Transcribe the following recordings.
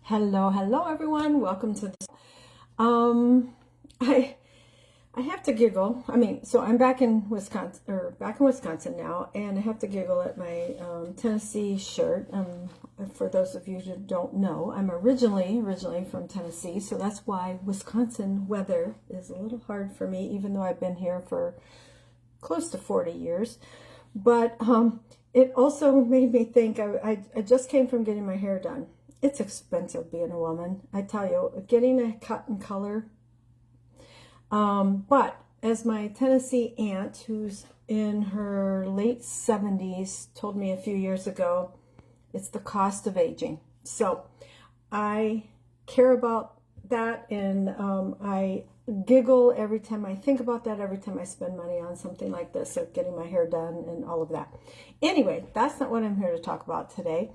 Hello everyone. Welcome to this. Um, I I have to giggle. So I'm back in Wisconsin now, and I have to giggle at my Tennessee shirt. For those of you who don't know, I'm originally from Tennessee, so that's why Wisconsin weather is a little hard for me, even though I've been here for close to 40 years. But it also made me think. I just came from getting my hair done. It's expensive being a woman. I tell you, getting a cut and color. But as my Tennessee aunt, who's in her late 70s, told me a few years ago, it's the cost of aging. So I care about that, and I giggle every time I think about that, every time I spend money on something like this, or getting my hair done and all of that. Anyway, that's not what I'm here to talk about today.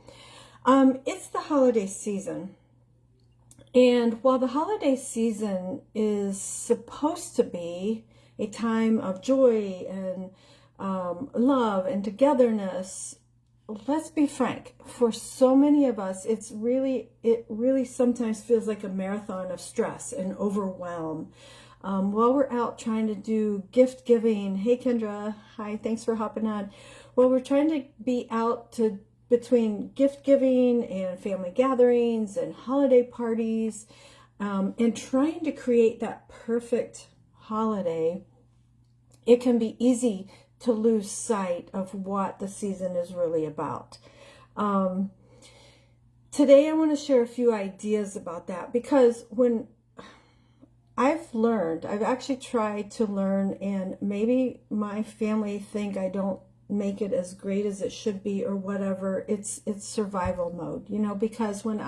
It's the holiday season. And while the holiday season is supposed to be a time of joy and love and togetherness, let's be frank, for so many of us, it really sometimes feels like a marathon of stress and overwhelm. While we're out trying to do gift giving, hey Kendra, hi, thanks for hopping on. While we're trying to be out between gift giving and family gatherings and holiday parties, and trying to create that perfect holiday, it can be easy to lose sight of what the season is really about. Today I want to share a few ideas about that, because when I've actually tried to learn, and maybe my family think I don't make it as great as it should be or whatever. It's survival mode, because when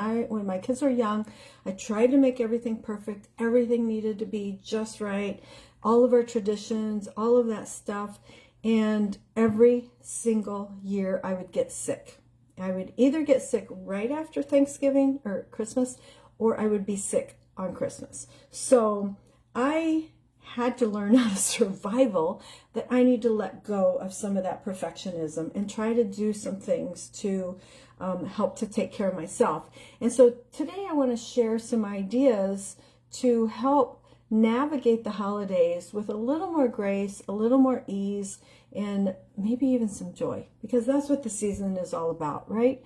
my kids were young, I tried to make everything perfect. Everything needed to be just right. All of our traditions, all of that stuff. And every single year I would get sick. I would either get sick right after Thanksgiving or Christmas, or I would be sick on Christmas. So I had to learn out of survival that I need to let go of some of that perfectionism and try to do some things to help to take care of myself. And so today I want to share some ideas to help navigate the holidays with a little more grace, a little more ease, and maybe even some joy, because that's what the season is all about, right?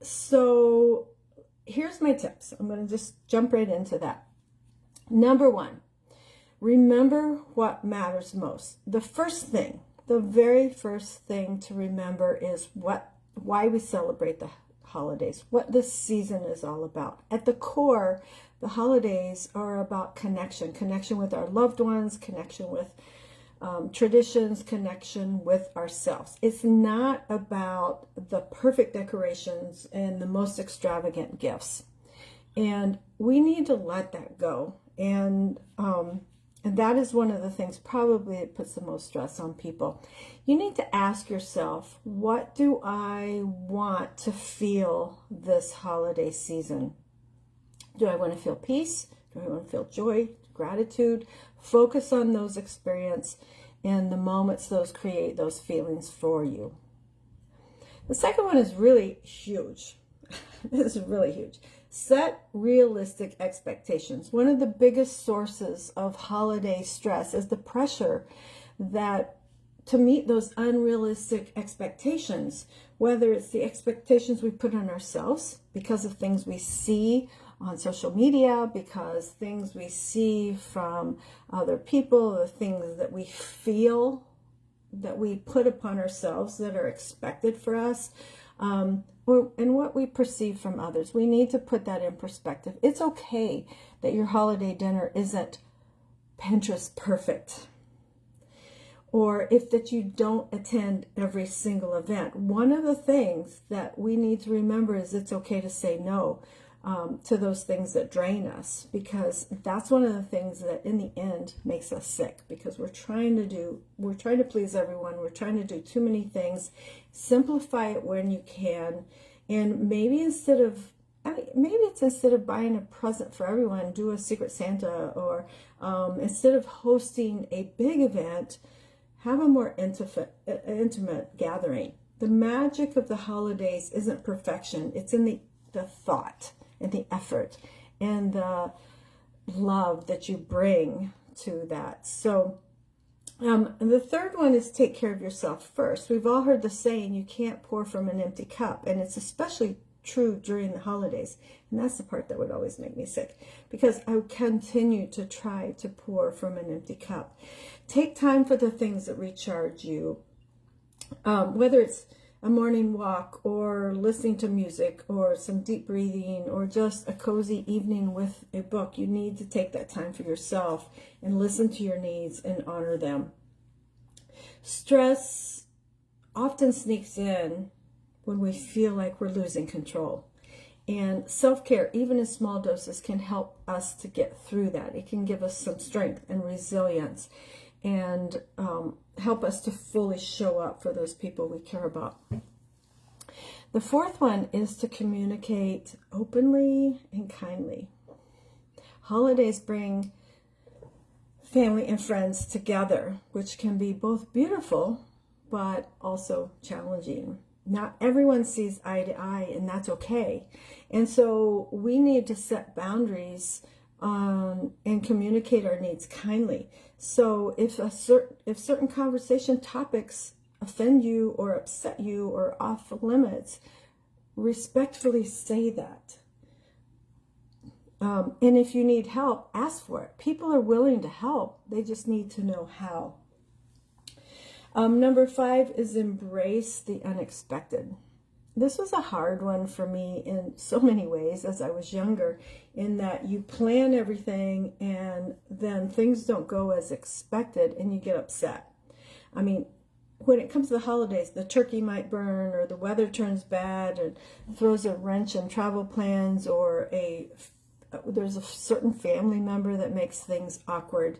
So here's my tips. I'm going to just jump right into that. Number one, remember what matters most. The very first thing to remember is why we celebrate the holidays, what this season is all about. At the core, the holidays are about connection with our loved ones, connection with traditions, connection with ourselves. It's not about the perfect decorations and the most extravagant gifts. And we need to let that go. And that is one of the things probably that puts the most stress on people. You need to ask yourself, what do I want to feel this holiday season? Do I want to feel peace? Do I want to feel joy, gratitude? Focus on those experiences and the moments those create those feelings for you. The second one is really huge. This is really huge. Set realistic expectations. One of the biggest sources of holiday stress is the pressure that to meet those unrealistic expectations, whether it's the expectations we put on ourselves because of things we see on social media, because things we see from other people, the things that we feel that we put upon ourselves that are expected for us, and what we perceive from others. We need to put that in perspective. It's okay that your holiday dinner isn't Pinterest perfect, or that you don't attend every single event. One of the things that we need to remember is it's okay to say no to those things that drain us, because that's one of the things that in the end makes us sick, because we're trying to please everyone. We're trying to do too many things. Simplify it when you can. And maybe instead of buying a present for everyone, do a Secret Santa, or instead of hosting a big event, have a more intimate gathering. The magic of the holidays isn't perfection. It's in the the thought and the effort and the love that you bring to that. So and the third one is take care of yourself first. We've all heard the saying, you can't pour from an empty cup. And it's especially true during the holidays. And that's the part that would always make me sick, because I would continue to try to pour from an empty cup. Take time for the things that recharge you, whether it's a morning walk or listening to music or some deep breathing or just a cozy evening with a book. You need to take that time for yourself and listen to your needs and honor them. Stress often sneaks in when we feel like we're losing control. And self-care, even in small doses, can help us to get through that. It can give us some strength and resilience and help us to fully show up for those people we care about. The fourth one is to communicate openly and kindly. Holidays bring family and friends together, which can be both beautiful but also challenging. Not everyone sees eye to eye, and that's okay. And so we need to set boundaries and communicate our needs kindly. So if certain conversation topics offend you or upset you or off limits, respectfully say that. And if you need help, ask for it. People are willing to help. They just need to know how. Number 5 is embrace the unexpected. This was a hard one for me in so many ways as I was younger, in that you plan everything and then things don't go as expected and you get upset. I mean, when it comes to the holidays, the turkey might burn or the weather turns bad and throws a wrench in travel plans, or there's a certain family member that makes things awkward.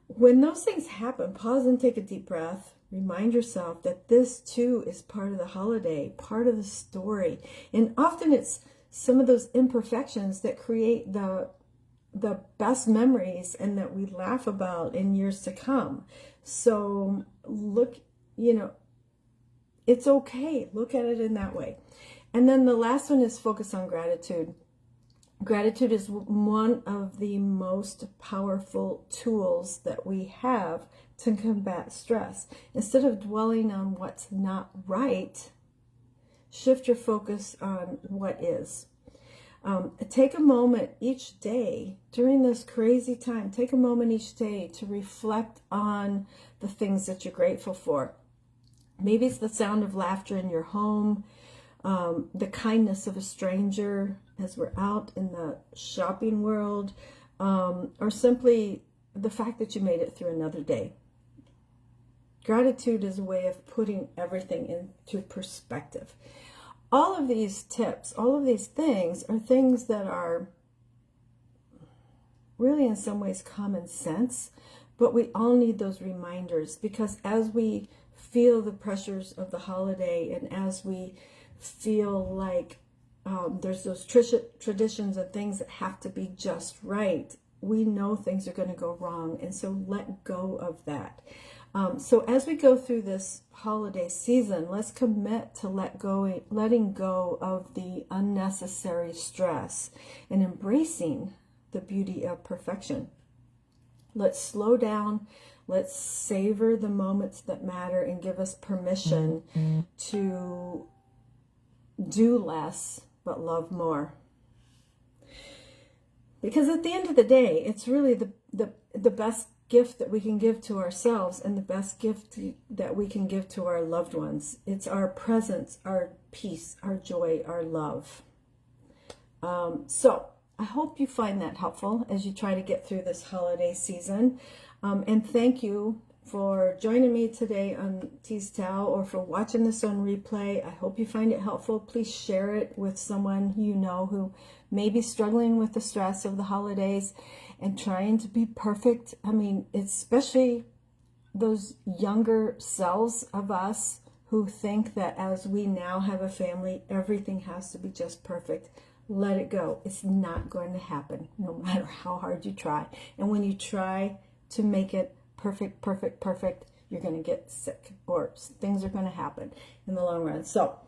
When those things happen, pause and take a deep breath. Remind yourself that this too is part of the holiday, part of the story. And often it's some of those imperfections that create the best memories and that we laugh about in years to come. So look, it's okay. Look at it in that way. And then the last one is focus on gratitude. Gratitude is one of the most powerful tools that we have to combat stress. Instead of dwelling on what's not right, shift your focus on what is. Take a moment each day during this crazy time. Take a moment each day to reflect on the things that you're grateful for. Maybe it's the sound of laughter in your home, the kindness of a stranger as we're out in the shopping world, or simply the fact that you made it through another day. Gratitude is a way of putting everything into perspective. All of these tips, all of these things are things that are really in some ways common sense, but we all need those reminders, because as we feel the pressures of the holiday and as we feel like there's those traditions and things that have to be just right, we know things are going to go wrong, and so let go of that. So as we go through this holiday season, let's commit to letting go of the unnecessary stress and embracing the beauty of perfection. Let's slow down. Let's savor the moments that matter and give us permission to do less but love more. Because at the end of the day, it's really the best gift that we can give to ourselves and the best gift that we can give to our loved ones. It's our presence, our peace, our joy, our love. So I hope you find that helpful as you try to get through this holiday season. And thank you for joining me today on Tease Tao, or for watching this on replay. I hope you find it helpful. Please share it with someone you know who may be struggling with the stress of the holidays and trying to be perfect. I mean, especially those younger selves of us who think that as we now have a family, everything has to be just perfect. Let it go. It's not going to happen, no matter how hard you try. And when you try to make it perfect, you're going to get sick, or things are going to happen in the long run. So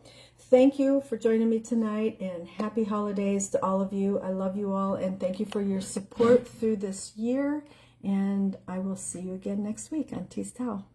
thank you for joining me tonight, and happy holidays to all of you. I love you all, and thank you for your support through this year. And I will see you again next week on Tease Towel.